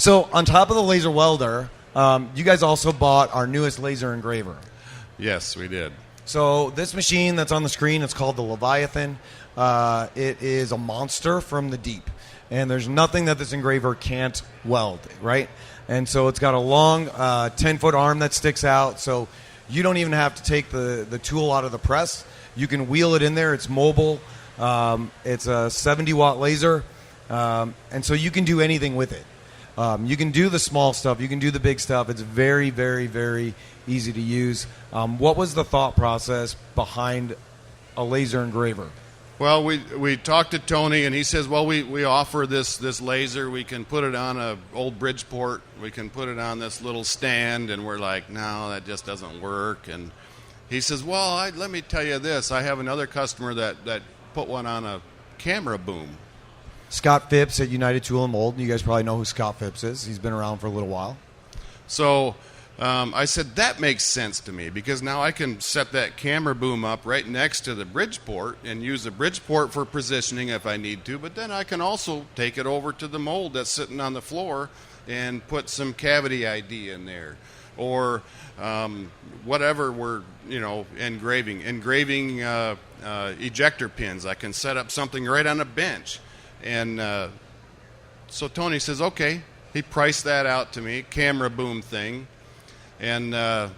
So on top of the laser welder, you guys also bought our newest laser engraver. Yes, we did. So this machine that's on the screen, it's called the Leviathan. It is a monster from the deep. And there's nothing that this engraver can't weld, right? And so it's got a long 10-foot arm that sticks out. So you don't even have to take the tool out of the press. You can wheel it in there. It's mobile. It's a 70-watt laser. And so you can do anything with it. You can do the small stuff. You can do the big stuff. It's very, very, very easy to use. What was the thought process behind a laser engraver? Well, we talked to Tony, and he says, well, we offer this laser. We can put it on a old Bridgeport. We can put it on this little stand. And we're like, no, that just doesn't work. And he says, well, let me tell you this. I have another customer that put one on a camera boom. Scott Phipps at United Tool and Mold. You guys probably know who Scott Phipps is. He's been around for a little while. So I said, that makes sense to me, because now I can set that camera boom up right next to the Bridgeport and use the Bridgeport for positioning if I need to, but then I can also take it over to the mold that's sitting on the floor and put some cavity ID in there, or whatever we're engraving ejector pins. I can set up something right on a bench. And so Tony says, okay. He priced that out to me, camera boom thing. And a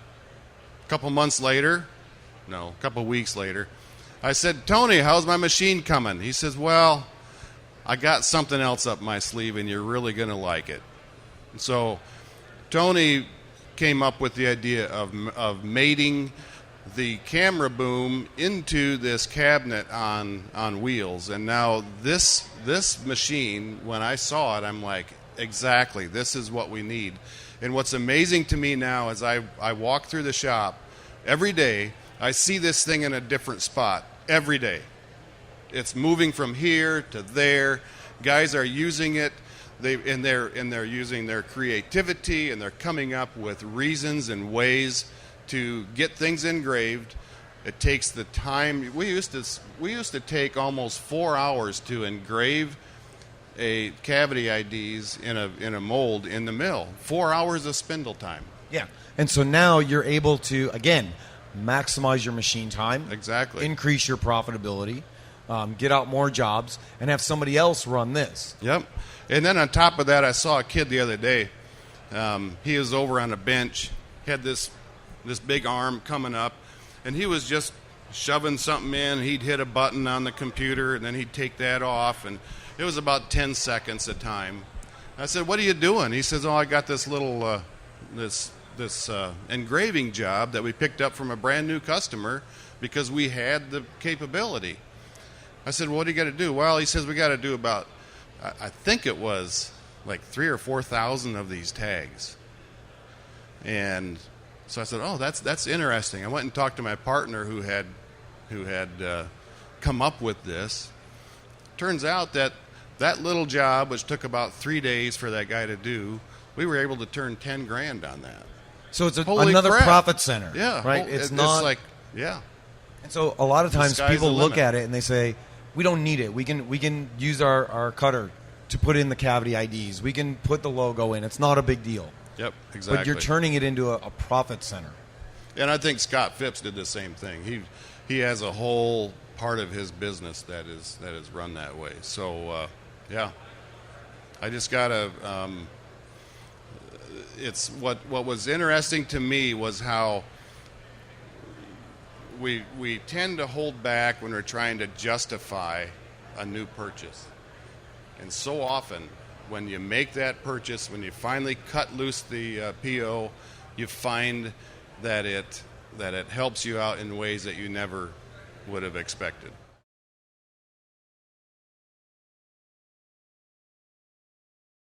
couple weeks later, I said, Tony, how's my machine coming? He says, well, I got something else up my sleeve, and you're really going to like it. And so Tony came up with the idea of mating the camera boom into this cabinet on wheels. And now this machine, when I saw it, I'm like, exactly, this is what we need. And what's amazing to me now is I walk through the shop every day. I see this thing in a different spot every day. It's moving from here to there. Guys are using it. They're using their creativity, and they're coming up with reasons and ways to get things engraved. It takes the time. We used to take almost 4 hours to engrave a cavity IDs in a mold in the mill. 4 hours of spindle time. Yeah. And so now you're able to, again, maximize your machine time. Exactly. Increase your profitability, get out more jobs, and have somebody else run this. Yep. And then on top of that, I saw a kid the other day. He was over on a bench, had this big arm coming up, and he was just shoving something in. He'd hit a button on the computer, and then he'd take that off, and it was about 10 seconds a time. I said, what are you doing? He says, I got this little this engraving job that we picked up from a brand new customer because we had the capability. I said, what do you got to do? Well, he says, we got to do about, I think it was like 3,000 or 4,000 of these tags. And so I said, that's interesting. I went and talked to my partner who had come up with this. Turns out that little job, which took about 3 days for that guy to do, we were able to turn $10,000 on that. So it's another crap. profit center. Yeah. Right? It's not like, yeah. And so a lot of times people look limit. at it and they say, we don't need it. We can use our cutter to put in the cavity IDs. We can put the logo in. It's not a big deal. Yep, exactly. But you're turning it into a profit center. And I think Scott Phipps did the same thing. He has a whole part of his business that is run that way. So, yeah. I just got to it's what was interesting to me was how we tend to hold back when we're trying to justify a new purchase. And so often, when you make that purchase, when you finally cut loose the PO, you find that it helps you out in ways that you never would have expected.